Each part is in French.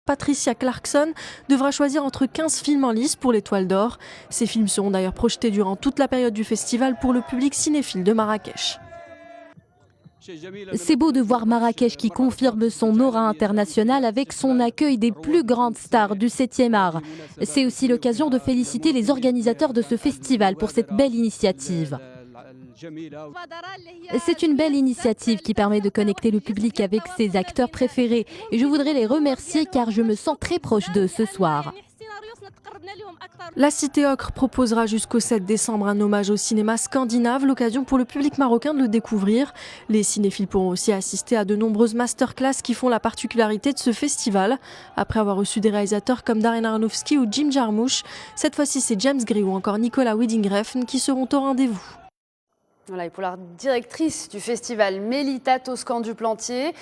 Patricia Clarkson devra choisir entre 15 films en lice pour l'Étoile d'Or. Ces films seront d'ailleurs projetés durant toute la période du festival pour le public cinéphile de Marrakech. C'est beau de voir Marrakech qui confirme son aura internationale avec son accueil des plus grandes stars du 7e art. C'est aussi l'occasion de féliciter les organisateurs de ce festival pour cette belle initiative. C'est une belle initiative qui permet de connecter le public avec ses acteurs préférés. Et je voudrais les remercier car je me sens très proche d'eux ce soir. La Cité Ocre proposera jusqu'au 7 décembre un hommage au cinéma scandinave, l'occasion pour le public marocain de le découvrir. Les cinéphiles pourront aussi assister à de nombreuses masterclass qui font la particularité de ce festival. Après avoir reçu des réalisateurs comme Darren Aronofsky ou Jim Jarmusch, cette fois-ci c'est James Gray ou encore Nicolas Winding Refn qui seront au rendez-vous. Voilà, et pour la directrice du festival, Mélita Toscan-Duplantier,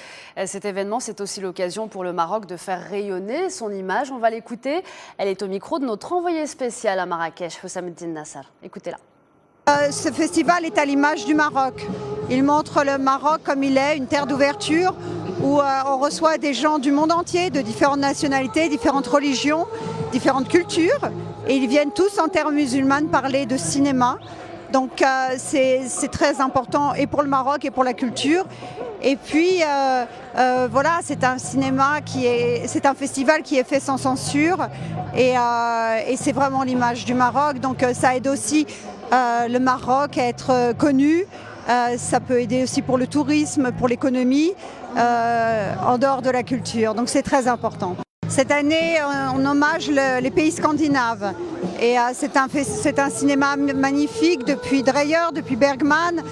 cet événement, c'est aussi l'occasion pour le Maroc de faire rayonner son image. On va l'écouter. Elle est au micro de notre envoyé spécial à Marrakech, Hossameddine Nassar. Écoutez-la. Ce festival est à l'image du Maroc. Il montre le Maroc comme il est, une terre d'ouverture où on reçoit des gens du monde entier, de différentes nationalités, différentes religions, différentes cultures. Et ils viennent tous en terre musulmane parler de cinéma. Donc c'est très important et pour le Maroc et pour la culture. Et puis voilà, c'est un festival qui est fait sans censure et c'est vraiment l'image du Maroc. Donc ça aide aussi le Maroc à être connu. Ça peut aider aussi pour le tourisme, pour l'économie, en dehors de la culture. Donc c'est très important. Cette année, on hommage les pays scandinaves. Et c'est un cinéma magnifique depuis Dreyer, depuis Bergman.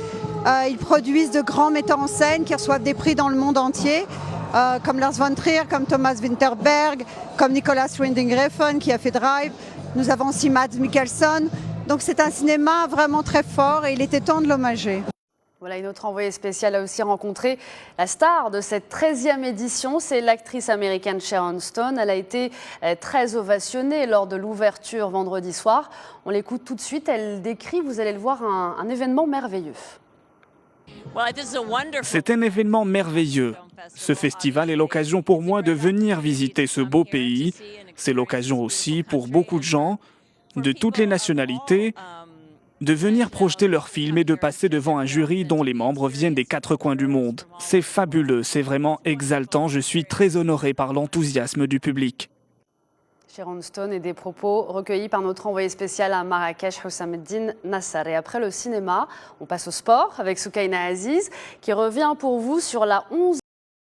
Ils produisent de grands metteurs en scène qui reçoivent des prix dans le monde entier, comme Lars von Trier, comme Thomas Winterberg, comme Nicolas Winding Refn qui a fait Drive. Nous avons aussi Mads Mikkelsen. Donc c'est un cinéma vraiment très fort et il était temps de l'hommager. Voilà, une autre envoyée spéciale a aussi rencontré la star de cette 13e édition, c'est l'actrice américaine Sharon Stone. Elle a été très ovationnée lors de l'ouverture vendredi soir. On l'écoute tout de suite, elle décrit, vous allez le voir, un événement merveilleux. C'est un événement merveilleux. Ce festival est l'occasion pour moi de venir visiter ce beau pays. C'est l'occasion aussi pour beaucoup de gens, de toutes les nationalités, de venir projeter leurs films et de passer devant un jury dont les membres viennent des 4 coins du monde. C'est fabuleux, c'est vraiment exaltant. Je suis très honoré par l'enthousiasme du public. Sharon Stone et des propos recueillis par notre envoyé spécial à Marrakech, Hossameddine Nassar. Et après le cinéma, on passe au sport avec Soukaina Aziz qui revient pour vous sur la 11e